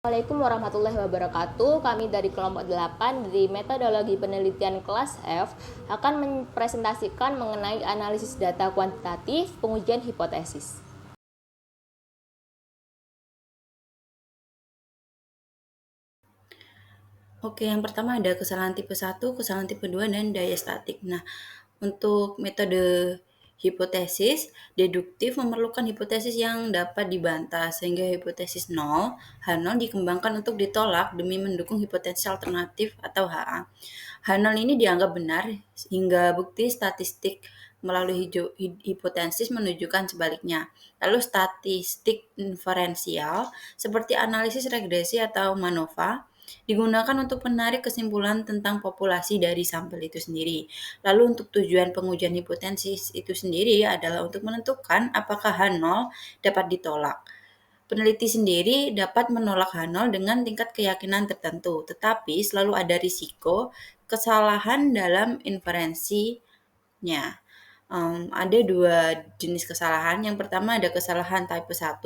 Assalamualaikum warahmatullahi wabarakatuh. Kami dari kelompok 8 dari metodologi penelitian kelas F akan mempresentasikan mengenai analisis data kuantitatif pengujian hipotesis. Oke, yang pertama ada kesalahan tipe 1, kesalahan tipe 2, dan daya statik. Nah, untuk metode hipotesis, deduktif memerlukan hipotesis yang dapat dibantah, sehingga hipotesis 0, H0 dikembangkan untuk ditolak demi mendukung hipotesis alternatif atau HA. H0 ini dianggap benar, hingga bukti statistik melalui hipotesis menunjukkan sebaliknya. Lalu statistik inferensial, seperti analisis regresi atau MANOVA, digunakan untuk menarik kesimpulan tentang populasi dari sampel itu sendiri. Lalu untuk tujuan pengujian hipotesis itu sendiri adalah untuk menentukan apakah H0 dapat ditolak. Peneliti sendiri dapat menolak H0 dengan tingkat keyakinan tertentu, tetapi selalu ada risiko kesalahan dalam inferensinya. Ada dua jenis kesalahan. Yang pertama ada kesalahan type 1,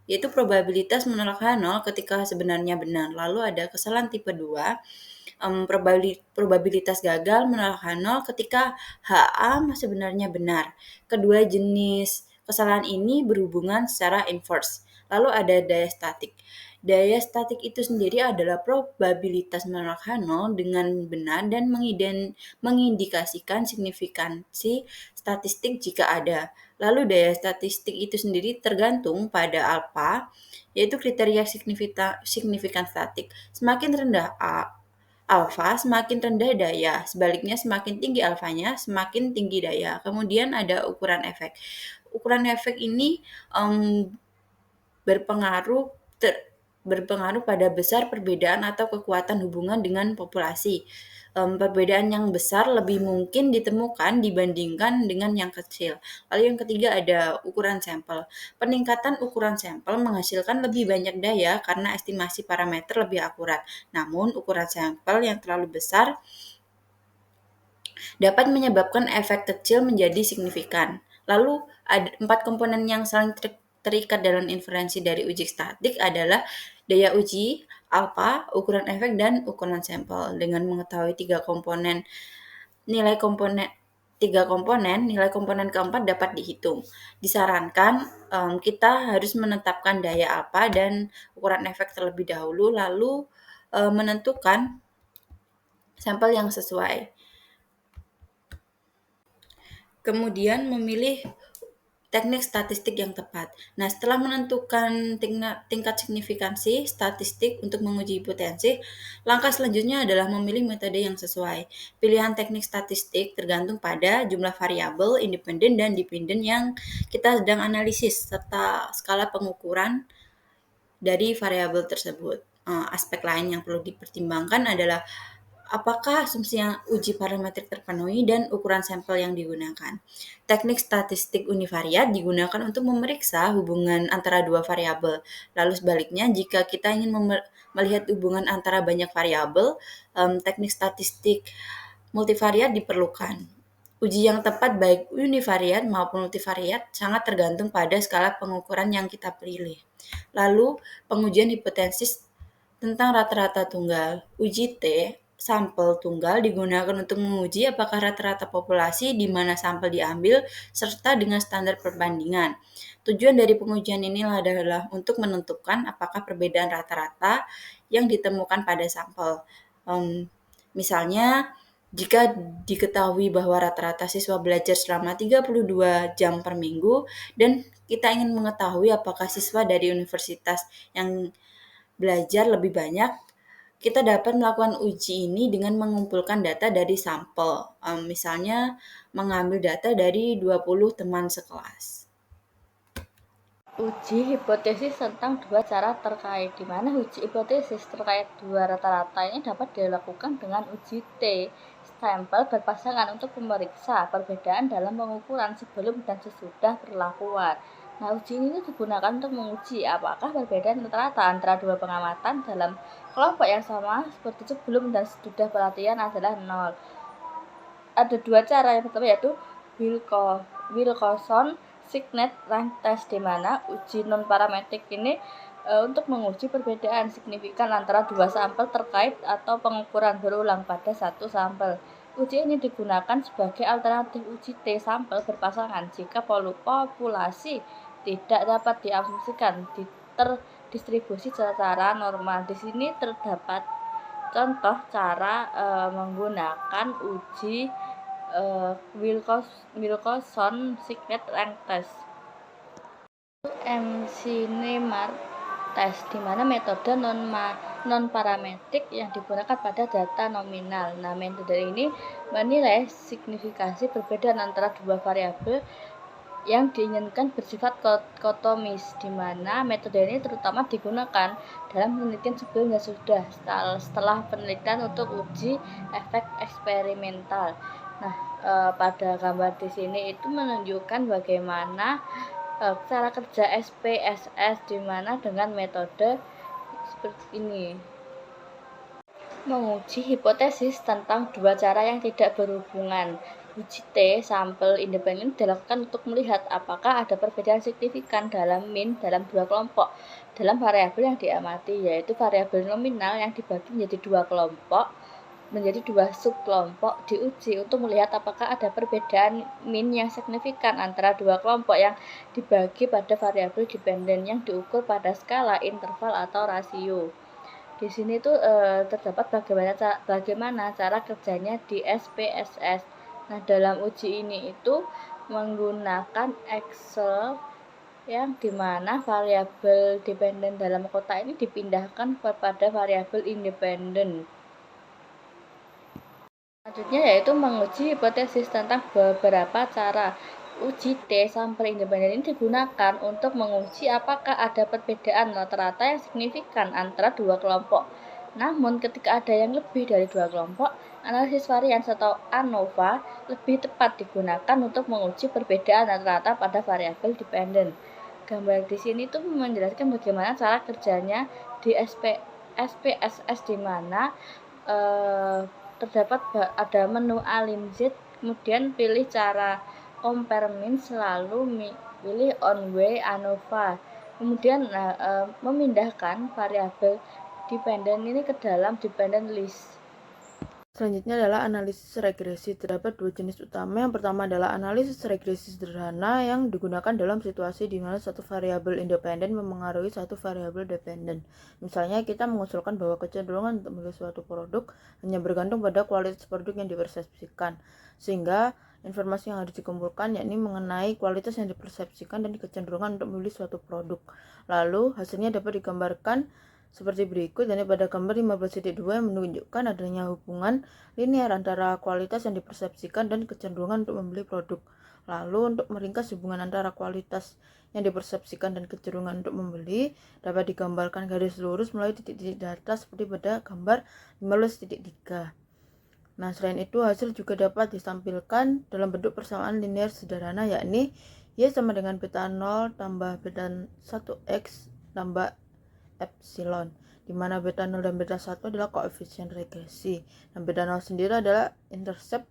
yaitu probabilitas menolak H0 ketika sebenarnya benar. Lalu ada kesalahan tipe 2, probabilitas gagal menolak H0 ketika HA sebenarnya benar. Kedua jenis kesalahan ini berhubungan secara inverse. Lalu ada daya statik. Daya statik itu sendiri adalah probabilitas menolak H0 dengan benar dan mengindikasikan signifikansi statistik jika ada. Lalu daya statistik itu sendiri tergantung pada alfa, yaitu kriteria signifikan statik. Semakin rendah alfa, semakin rendah daya. Sebaliknya, semakin tinggi alfanya, semakin tinggi daya. Kemudian ada ukuran efek. Ukuran efek ini berpengaruh pada besar perbedaan atau kekuatan hubungan dengan populasi. Perbedaan yang besar lebih mungkin ditemukan dibandingkan dengan yang kecil. Lalu yang ketiga ada ukuran sampel. Peningkatan ukuran sampel menghasilkan lebih banyak daya karena estimasi parameter lebih akurat. Namun ukuran sampel yang terlalu besar dapat menyebabkan efek kecil menjadi signifikan. Lalu ada 4 komponen yang saling terikat dalam inferensi dari uji statik adalah daya uji, alfa, ukuran efek, dan ukuran sampel. Dengan mengetahui tiga komponen, nilai komponen keempat dapat dihitung. Disarankan kita harus menetapkan daya alfa dan ukuran efek terlebih dahulu, lalu menentukan sampel yang sesuai. Kemudian memilih teknik statistik yang tepat. Nah, setelah menentukan tingkat signifikansi statistik untuk menguji hipotesis, langkah selanjutnya adalah memilih metode yang sesuai. Pilihan teknik statistik tergantung pada jumlah variabel independen dan dependen yang kita sedang analisis, serta skala pengukuran dari variabel tersebut. Aspek lain yang perlu dipertimbangkan adalah apakah asumsi yang uji parametrik terpenuhi dan ukuran sampel yang digunakan. Teknik statistik univariat digunakan untuk memeriksa hubungan antara dua variabel. Lalu sebaliknya, jika kita ingin melihat hubungan antara banyak variabel, teknik statistik multivariat diperlukan. Uji yang tepat baik univariat maupun multivariat sangat tergantung pada skala pengukuran yang kita pilih. Lalu, pengujian hipotesis tentang rata-rata tunggal. Uji T sampel tunggal digunakan untuk menguji apakah rata-rata populasi di mana sampel diambil serta dengan standar perbandingan. Tujuan dari pengujian ini adalah untuk menentukan apakah perbedaan rata-rata yang ditemukan pada sampel. Misalnya, jika diketahui bahwa rata-rata siswa belajar selama 32 jam per minggu dan kita ingin mengetahui apakah siswa dari universitas yang belajar lebih banyak, kita dapat melakukan uji ini dengan mengumpulkan data dari sampel. Misalnya mengambil data dari 20 teman sekelas. Uji hipotesis tentang dua cara terkait, di mana uji hipotesis terkait dua rata-rata ini dapat dilakukan dengan uji T sampel berpasangan untuk memeriksa perbedaan dalam pengukuran sebelum dan sesudah perlakuan. Nah, uji ini digunakan untuk menguji apakah perbedaan rata-rata antara dua pengamatan dalam kelompok yang sama seperti sebelum dan sesudah pelatihan adalah 0. Ada dua cara. Yang pertama yaitu Wilcoxon Signet Rank Test, di mana uji non parametrik ini untuk menguji perbedaan signifikan antara dua sampel terkait atau pengukuran berulang pada satu sampel. Uji ini digunakan sebagai alternatif uji T sampel berpasangan jika populasi tidak dapat diasumsikan terdistribusi secara normal. Di sini terdapat contoh cara menggunakan uji Wilcoxon-Signet Rank Test. MC-NEMAR test, di mana metode non-parametrik yang digunakan pada data nominal. Nah, metode ini menilai signifikansi perbedaan antara dua variabel yang diinginkan bersifat kotomis, di mana metode ini terutama digunakan dalam penelitian sebelum dan sudah setelah penelitian untuk uji efek eksperimental. Nah, pada gambar di sini itu menunjukkan bagaimana cara kerja SPSS, di mana dengan metode seperti ini menguji hipotesis tentang dua cara yang tidak berhubungan. Uji T sampel independen dilakukan untuk melihat apakah ada perbedaan signifikan dalam mean dalam dua kelompok dalam variabel yang diamati, yaitu variabel nominal yang dibagi menjadi dua subkelompok diuji untuk melihat apakah ada perbedaan mean yang signifikan antara dua kelompok yang dibagi pada variabel dependen yang diukur pada skala, interval, atau rasio. Di sini tuh terdapat bagaimana cara kerjanya di SPSS. Nah, dalam uji ini itu menggunakan Excel yang dimana variabel dependen dalam kotak ini dipindahkan kepada variabel independen. Selanjutnya yaitu menguji hipotesis tentang beberapa cara. Uji T sampel independen ini digunakan untuk menguji apakah ada perbedaan rata-rata yang signifikan antara dua kelompok. Namun ketika ada yang lebih dari dua kelompok, analisis varians atau ANOVA lebih tepat digunakan untuk menguji perbedaan rata-rata pada variabel dependen. Gambar di sini tuh menjelaskan bagaimana cara kerjanya di SPSS, di mana terdapat ada menu align Z, kemudian pilih cara compare mean, selalu pilih on way ANOVA, kemudian memindahkan variabel dependen ini ke dalam dependent list. Selanjutnya adalah analisis regresi. Terdapat dua jenis utama. Yang pertama adalah analisis regresi sederhana yang digunakan dalam situasi di mana satu variabel independen memengaruhi satu variabel dependen. Misalnya kita mengusulkan bahwa kecenderungan untuk memilih suatu produk hanya bergantung pada kualitas produk yang dipersepsikan, sehingga informasi yang harus dikumpulkan yakni mengenai kualitas yang dipersepsikan dan kecenderungan untuk memilih suatu produk. Lalu hasilnya dapat digambarkan seperti berikut. Dan pada gambar 15.2 yang menunjukkan adanya hubungan linear antara kualitas yang dipersepsikan dan kecenderungan untuk membeli produk. Lalu untuk meringkas hubungan antara kualitas yang dipersepsikan dan kecenderungan untuk membeli dapat digambarkan garis lurus melalui titik-titik data seperti pada gambar 15.3. Nah, selain itu hasil juga dapat ditampilkan dalam bentuk persamaan linear sederhana, yakni Y sama dengan beta 0 tambah beta 1X tambah epsilon, di mana beta 0 dan beta 1 adalah koefisien regresi, dan beta 0 sendiri adalah intercept,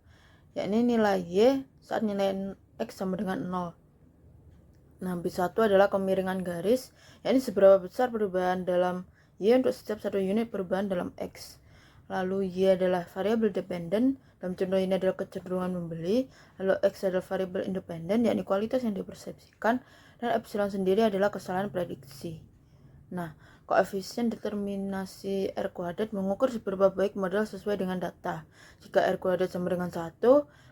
yakni nilai Y saat nilai X sama dengan 0. Nah, B1 adalah kemiringan garis, yakni seberapa besar perubahan dalam Y untuk setiap satu unit perubahan dalam X. Lalu Y adalah variabel dependen, dalam contoh ini adalah kecenderungan membeli. Lalu X adalah variabel independen, yakni kualitas yang dipersepsikan, dan epsilon sendiri adalah kesalahan prediksi. Nah, koefisien determinasi R kuadrat mengukur seberapa baik model sesuai dengan data. Jika R kuadrat sama dengan 1,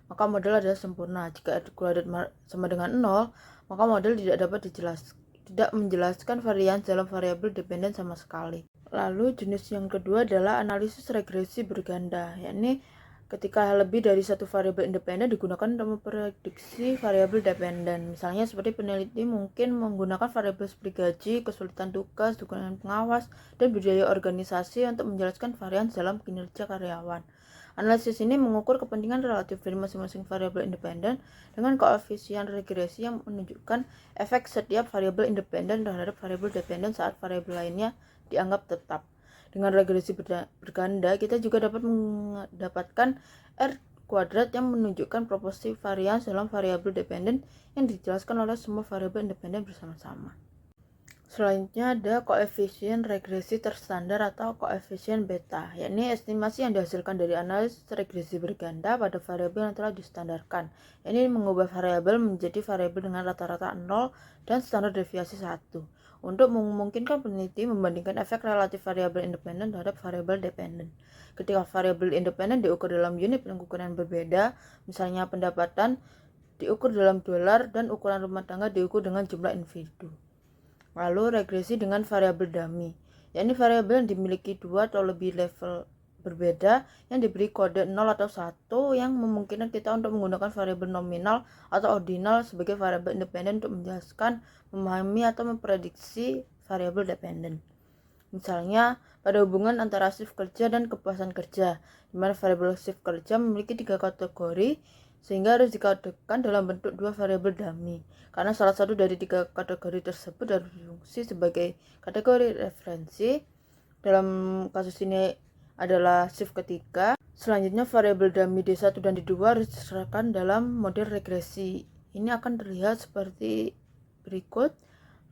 maka model adalah sempurna. Jika R kuadrat sama dengan 0, maka model tidak menjelaskan varians dalam variabel dependen sama sekali. Lalu jenis yang kedua adalah analisis regresi berganda, yakni ketika lebih dari satu variabel independen digunakan untuk memprediksi variabel dependen. Misalnya seperti peneliti mungkin menggunakan variabel seperti gaji, kesulitan tugas, dukungan pengawas, dan biaya organisasi untuk menjelaskan varians dalam kinerja karyawan. Analisis ini mengukur kepentingan relatif dari masing-masing variabel independen dengan koefisien regresi yang menunjukkan efek setiap variabel independen terhadap variabel dependen saat variabel lainnya dianggap tetap. Dengan regresi berganda, kita juga dapat mendapatkan R kuadrat yang menunjukkan proporsi varians dalam variabel dependen yang dijelaskan oleh semua variabel independen bersama-sama. Selanjutnya ada koefisien regresi terstandar atau koefisien beta, yakni estimasi yang dihasilkan dari analisis regresi berganda pada variabel yang telah distandarkan. Ini mengubah variabel menjadi variabel dengan rata-rata 0 dan standar deviasi 1 untuk memungkinkan peneliti membandingkan efek relatif variabel independen terhadap variabel dependen. Ketika variabel independen diukur dalam unit pengukuran berbeda, misalnya pendapatan diukur dalam dolar dan ukuran rumah tangga diukur dengan jumlah individu. Lalu regresi dengan variabel dummy, yakni variabel yang dimiliki 2 atau lebih level berbeda yang diberi kode 0 atau 1 yang memungkinkan kita untuk menggunakan variabel nominal atau ordinal sebagai variabel independen untuk menjelaskan, memahami atau memprediksi variabel dependen. Misalnya pada hubungan antara shift kerja dan kepuasan kerja, di mana variabel shift kerja memiliki 3 kategori sehingga harus dikodekan dalam bentuk 2 variabel dummy, karena salah satu dari 3 kategori tersebut harus berfungsi sebagai kategori referensi. Dalam kasus ini adalah shift ketiga. Selanjutnya variabel dummy D1 dan D2 harus diserahkan dalam model regresi. Ini akan terlihat seperti berikut.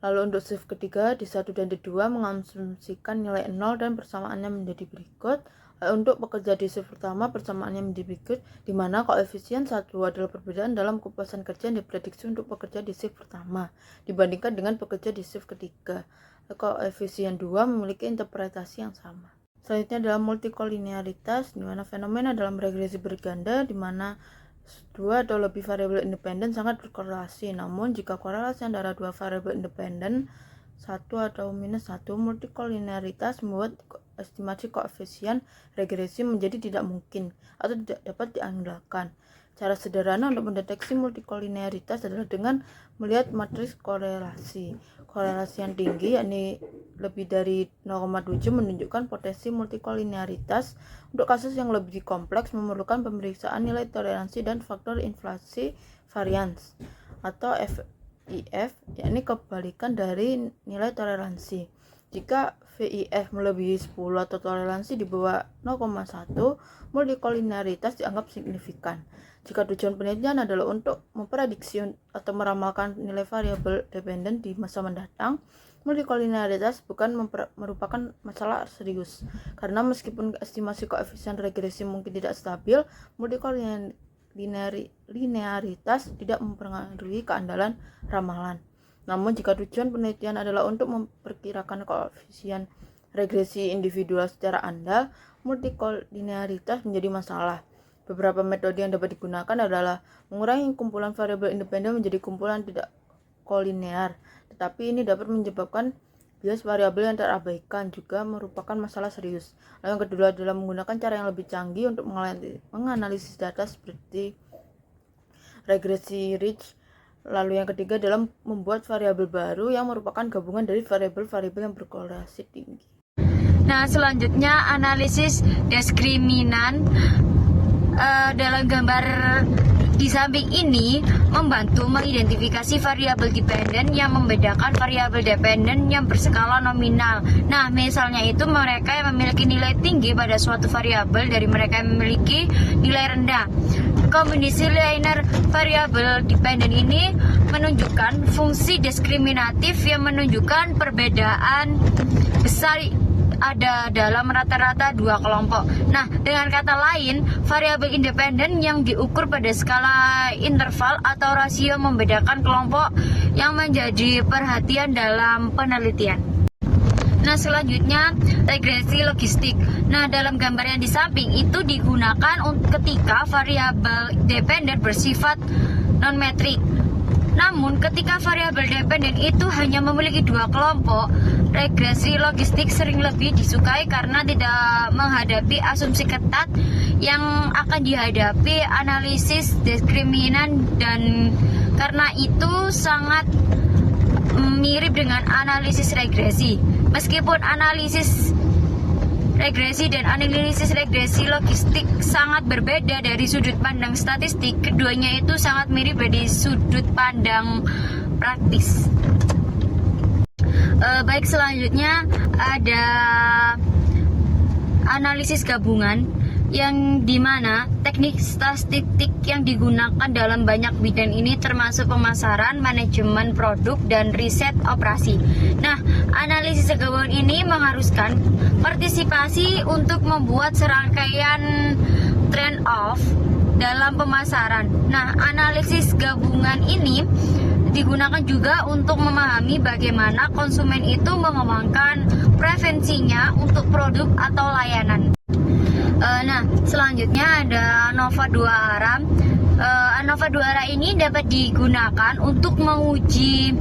Lalu untuk shift ketiga D1 dan D2 mengasumsikan nilai 0 dan persamaannya menjadi berikut. Untuk pekerja di shift pertama persamaannya menjadi berikut, di mana koefisien 1 adalah perbedaan dalam kepuasan kerja yang diprediksi untuk pekerja di shift pertama dibandingkan dengan pekerja di shift ketiga. Koefisien 2 memiliki interpretasi yang sama. Selanjutnya adalah multikolinearitas, di mana fenomena dalam regresi berganda di mana 2 atau lebih variabel independen sangat berkorelasi. Namun jika korelasi antara 2 variabel independen 1 atau minus 1, multikolinearitas membuat estimasi koefisien regresi menjadi tidak mungkin atau tidak dapat diandalkan. Cara sederhana untuk mendeteksi multikolinearitas adalah dengan melihat matriks korelasi. Korelasi yang tinggi, yakni lebih dari 0,7, menunjukkan potensi multikolinearitas. Untuk kasus yang lebih kompleks memerlukan pemeriksaan nilai toleransi dan faktor inflasi varians atau VIF, yakni kebalikan dari nilai toleransi. Jika VIF melebihi 10 atau toleransi di bawah 0,1, multikolinearitas dianggap signifikan. Jika tujuan penelitian adalah untuk memprediksi atau meramalkan nilai variabel dependen di masa mendatang, multikolinearitas bukan merupakan masalah serius. Karena meskipun estimasi koefisien regresi mungkin tidak stabil, multikolinearitas tidak mempengaruhi keandalan ramalan. Namun jika tujuan penelitian adalah untuk memperkirakan koefisien regresi individual secara andal, multikolinearitas menjadi masalah. Beberapa metode yang dapat digunakan adalah mengurangi kumpulan variabel independen menjadi kumpulan tidak kolinear, tetapi ini dapat menyebabkan bias variabel yang terabaikan, juga merupakan masalah serius. Lalu yang kedua adalah menggunakan cara yang lebih canggih untuk menganalisis data seperti regresi Ridge. Lalu yang ketiga adalah membuat variabel baru yang merupakan gabungan dari variabel-variabel yang berkorelasi tinggi. Nah, selanjutnya analisis diskriminan. Dalam gambar di samping ini membantu mengidentifikasi variabel dependen yang membedakan variabel dependen yang berskala nominal. Nah, misalnya itu mereka yang memiliki nilai tinggi pada suatu variabel dari mereka yang memiliki nilai rendah. Kombinasi linear variabel dependen ini menunjukkan fungsi diskriminatif yang menunjukkan perbedaan besar ada dalam rata-rata 2 kelompok. Nah, dengan kata lain, variabel independen yang diukur pada skala interval atau rasio membedakan kelompok yang menjadi perhatian dalam penelitian. Nah, selanjutnya regresi logistik. Nah, dalam gambar yang di samping itu digunakan ketika variabel dependen bersifat non-metrik. Namun, ketika variabel dependen itu hanya memiliki 2 kelompok, regresi logistik sering lebih disukai karena tidak menghadapi asumsi ketat yang akan dihadapi analisis diskriminan, dan karena itu sangat mirip dengan analisis regresi. Meskipun analisis regresi dan analisis regresi logistik sangat berbeda dari sudut pandang statistik, keduanya itu sangat mirip dari sudut pandang praktis. Baik, selanjutnya ada analisis gabungan, yang dimana teknik statistik yang digunakan dalam banyak bidang ini termasuk pemasaran, manajemen produk, dan riset operasi. Nah, analisis gabungan ini mengharuskan partisipasi untuk membuat serangkaian trade-off dalam pemasaran. Nah, analisis gabungan ini digunakan juga untuk memahami bagaimana konsumen itu mengembangkan preferensinya untuk produk atau layanan. Nah, selanjutnya ada ANOVA 2 arah. ANOVA 2 arah ini dapat digunakan untuk menguji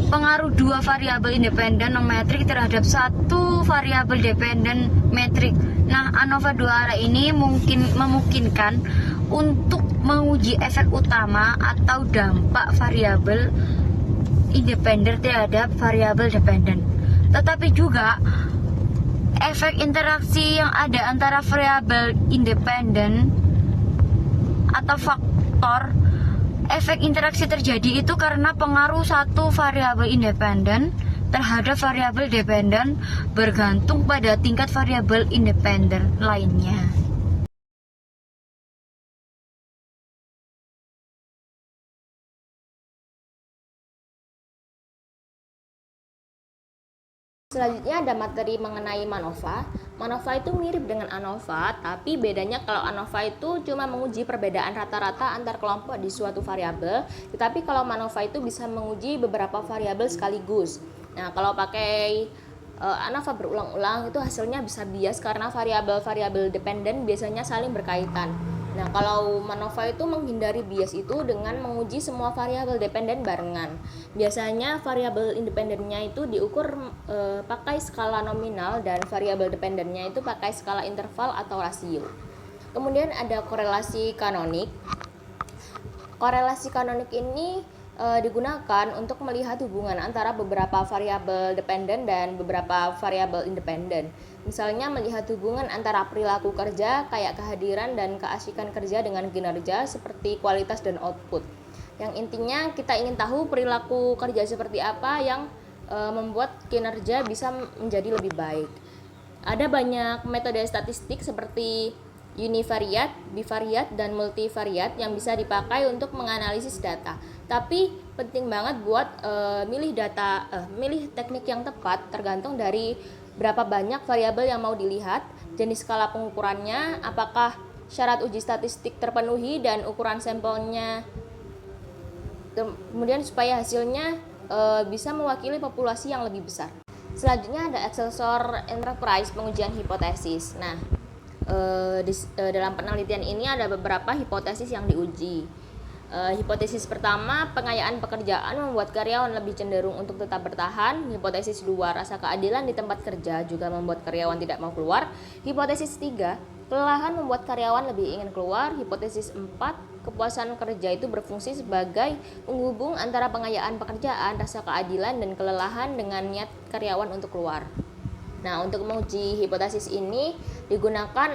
pengaruh dua variabel independen non metrik terhadap satu variabel dependen metrik. Nah, ANOVA 2 arah ini memungkinkan untuk menguji efek utama atau dampak variabel independen terhadap variabel dependen. Tetapi juga efek interaksi yang ada antara variabel independen atau faktor efek interaksi terjadi itu karena pengaruh satu variabel independen terhadap variabel dependen bergantung pada tingkat variabel independen lainnya. Selanjutnya ada materi mengenai MANOVA. MANOVA itu mirip dengan ANOVA, tapi bedanya kalau ANOVA itu cuma menguji perbedaan rata-rata antar kelompok di suatu variabel, tetapi kalau MANOVA itu bisa menguji beberapa variabel sekaligus. Nah, kalau pakai ANOVA berulang-ulang itu hasilnya bisa bias karena variabel-variabel dependen biasanya saling berkaitan. Nah, kalau MANOVA itu menghindari bias itu dengan menguji semua variabel dependen barengan. Biasanya variabel independennya itu diukur pakai skala nominal dan variabel dependennya itu pakai skala interval atau rasio. Kemudian ada korelasi kanonik. Korelasi kanonik ini digunakan untuk melihat hubungan antara beberapa variabel dependen dan beberapa variabel independen. Misalnya melihat hubungan antara perilaku kerja kayak kehadiran dan keasikan kerja dengan kinerja seperti kualitas dan output. Yang intinya kita ingin tahu perilaku kerja seperti apa yang membuat kinerja bisa menjadi lebih baik. Ada banyak metode statistik seperti univariat, bivariat, dan multivariat yang bisa dipakai untuk menganalisis data. Tapi penting banget buat milih teknik yang tepat tergantung dari berapa banyak variabel yang mau dilihat, jenis skala pengukurannya, apakah syarat uji statistik terpenuhi dan ukuran sampelnya. Kemudian supaya hasilnya bisa mewakili populasi yang lebih besar. Selanjutnya ada Excelsior Enterprise pengujian hipotesis. Nah, dalam penelitian ini ada beberapa hipotesis yang diuji. Hipotesis pertama, pengayaan pekerjaan membuat karyawan lebih cenderung untuk tetap bertahan. Hipotesis 2, rasa keadilan di tempat kerja juga membuat karyawan tidak mau keluar. Hipotesis 3, kelelahan membuat karyawan lebih ingin keluar. Hipotesis 4, kepuasan kerja itu berfungsi sebagai penghubung antara pengayaan pekerjaan, rasa keadilan, dan kelelahan dengan niat karyawan untuk keluar. Nah, untuk menguji hipotesis ini digunakan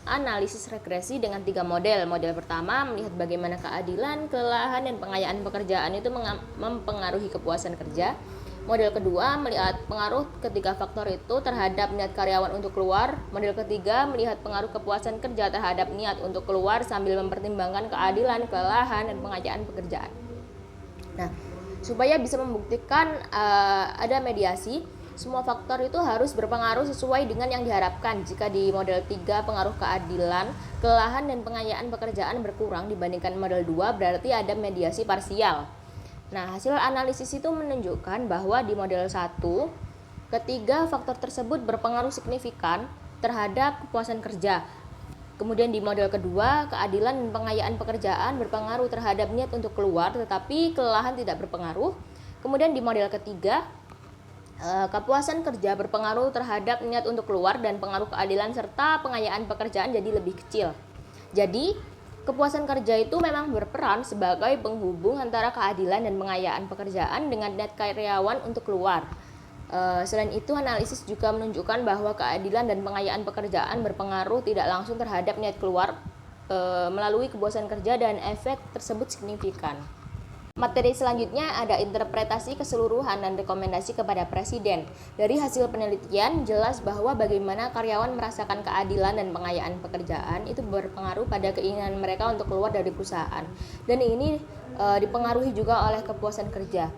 analisis regresi dengan 3 model. Model pertama melihat bagaimana keadilan, kelelahan, dan pengayaan pekerjaan itu mempengaruhi kepuasan kerja. Model kedua melihat pengaruh ketiga faktor itu terhadap niat karyawan untuk keluar. Model ketiga melihat pengaruh kepuasan kerja terhadap niat untuk keluar sambil mempertimbangkan keadilan, kelelahan, dan pengayaan pekerjaan. Nah, supaya bisa membuktikan ada mediasi, semua faktor itu harus berpengaruh sesuai dengan yang diharapkan. Jika di model 3 pengaruh keadilan, kelelahan, dan pengayaan pekerjaan berkurang dibandingkan model 2, berarti ada mediasi parsial. Nah, hasil analisis itu menunjukkan bahwa di model 1, ketiga faktor tersebut berpengaruh signifikan terhadap kepuasan kerja. Kemudian di model kedua, keadilan dan pengayaan pekerjaan berpengaruh terhadap niat untuk keluar, tetapi kelelahan tidak berpengaruh. Kemudian di model ketiga, kepuasan kerja berpengaruh terhadap niat untuk keluar dan pengaruh keadilan serta pengayaan pekerjaan jadi lebih kecil. Jadi, kepuasan kerja itu memang berperan sebagai penghubung antara keadilan dan pengayaan pekerjaan dengan niat karyawan untuk keluar. Selain itu, analisis juga menunjukkan bahwa keadilan dan pengayaan pekerjaan berpengaruh tidak langsung terhadap niat keluar melalui kepuasan kerja dan efek tersebut signifikan. Materi selanjutnya ada interpretasi keseluruhan dan rekomendasi kepada Presiden. Dari hasil penelitian, jelas bahwa bagaimana karyawan merasakan keadilan dan pengayaan pekerjaan itu berpengaruh pada keinginan mereka untuk keluar dari perusahaan. Dan ini dipengaruhi juga oleh kepuasan kerja.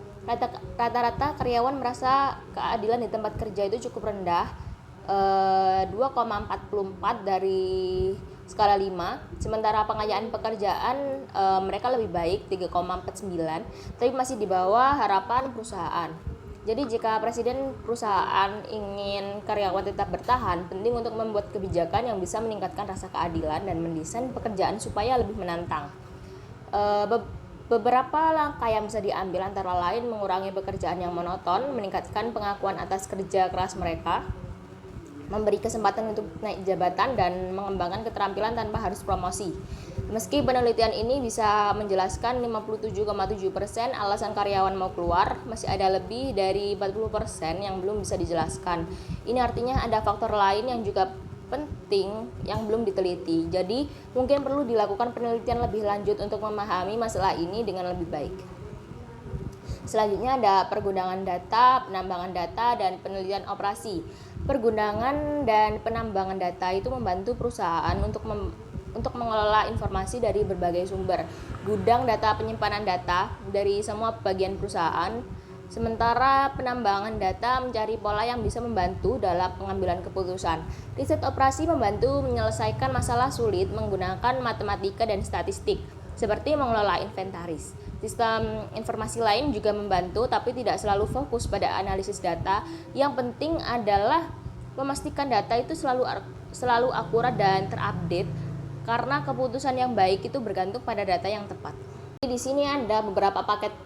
Rata-rata karyawan merasa keadilan di tempat kerja itu cukup rendah, 2,44 dari skala 5, sementara pengayaan pekerjaan mereka lebih baik 3,49, tapi masih di bawah harapan perusahaan. Jadi jika presiden perusahaan ingin karyawan tetap bertahan, penting untuk membuat kebijakan yang bisa meningkatkan rasa keadilan dan mendesain pekerjaan supaya lebih menantang. Beberapa langkah yang bisa diambil antara lain mengurangi pekerjaan yang monoton, meningkatkan pengakuan atas kerja keras mereka, memberi kesempatan untuk naik jabatan, dan mengembangkan keterampilan tanpa harus promosi. Meski penelitian ini bisa menjelaskan 57,7% alasan karyawan mau keluar, masih ada lebih dari 40% yang belum bisa dijelaskan. Ini artinya ada faktor lain yang juga penting yang belum diteliti. Jadi, mungkin perlu dilakukan penelitian lebih lanjut untuk memahami masalah ini dengan lebih baik. Selanjutnya ada pergundangan data, penambangan data, dan penelitian operasi. Pergundangan dan penambangan data itu membantu perusahaan untuk mengelola informasi dari berbagai sumber. Gudang data penyimpanan data dari semua bagian perusahaan. Sementara penambangan data mencari pola yang bisa membantu dalam pengambilan keputusan. Riset operasi membantu menyelesaikan masalah sulit menggunakan matematika dan statistik, seperti mengelola inventaris. Sistem informasi lain juga membantu, tapi tidak selalu fokus pada analisis data. Yang penting adalah memastikan data itu selalu akurat dan terupdate, karena keputusan yang baik itu bergantung pada data yang tepat. Di sini ada beberapa paket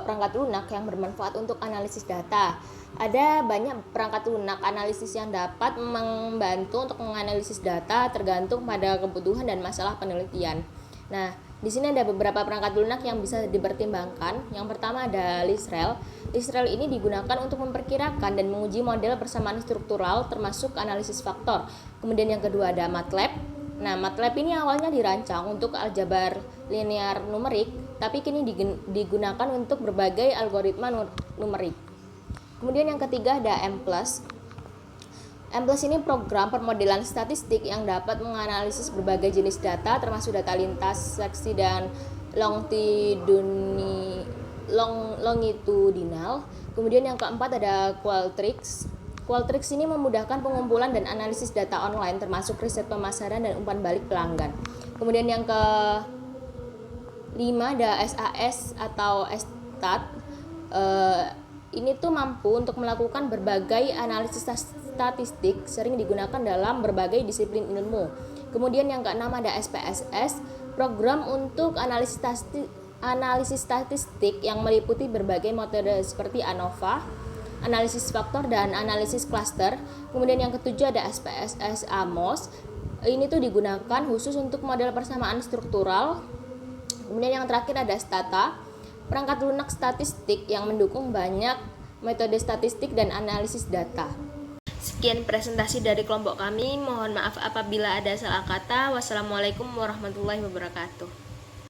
perangkat lunak yang bermanfaat untuk analisis data. Ada banyak perangkat lunak analisis yang dapat membantu untuk menganalisis data tergantung pada kebutuhan dan masalah penelitian. Nah, di sini ada beberapa perangkat lunak yang bisa dipertimbangkan. Yang pertama ada LISREL. LISREL ini digunakan untuk memperkirakan dan menguji model persamaan struktural termasuk analisis faktor. Kemudian yang kedua ada MATLAB. Nah, MATLAB ini awalnya dirancang untuk aljabar linear numerik, tapi kini digunakan untuk berbagai algoritma numerik. Kemudian yang ketiga ada M+. M+ ini program permodelan statistik yang dapat menganalisis berbagai jenis data termasuk data lintas, seksi, dan longitudinal. Kemudian yang keempat ada Qualtrics. Qualtrics ini memudahkan pengumpulan dan analisis data online termasuk riset pemasaran dan umpan balik pelanggan. Kemudian yang kelima ada SAS atau STAT. Ini tuh mampu untuk melakukan berbagai analisis statistik, sering digunakan dalam berbagai disiplin ilmu. Kemudian yang keenam ada SPSS, program untuk analisis statistik yang meliputi berbagai metode seperti ANOVA, analisis faktor, dan analisis cluster. Kemudian yang ketujuh ada SPSS AMOS. Ini tuh digunakan khusus untuk model persamaan struktural. Kemudian yang terakhir ada Stata, perangkat lunak statistik yang mendukung banyak metode statistik dan analisis data. Sekian presentasi dari kelompok kami. Mohon maaf apabila ada salah kata. Wassalamualaikum warahmatullahi wabarakatuh.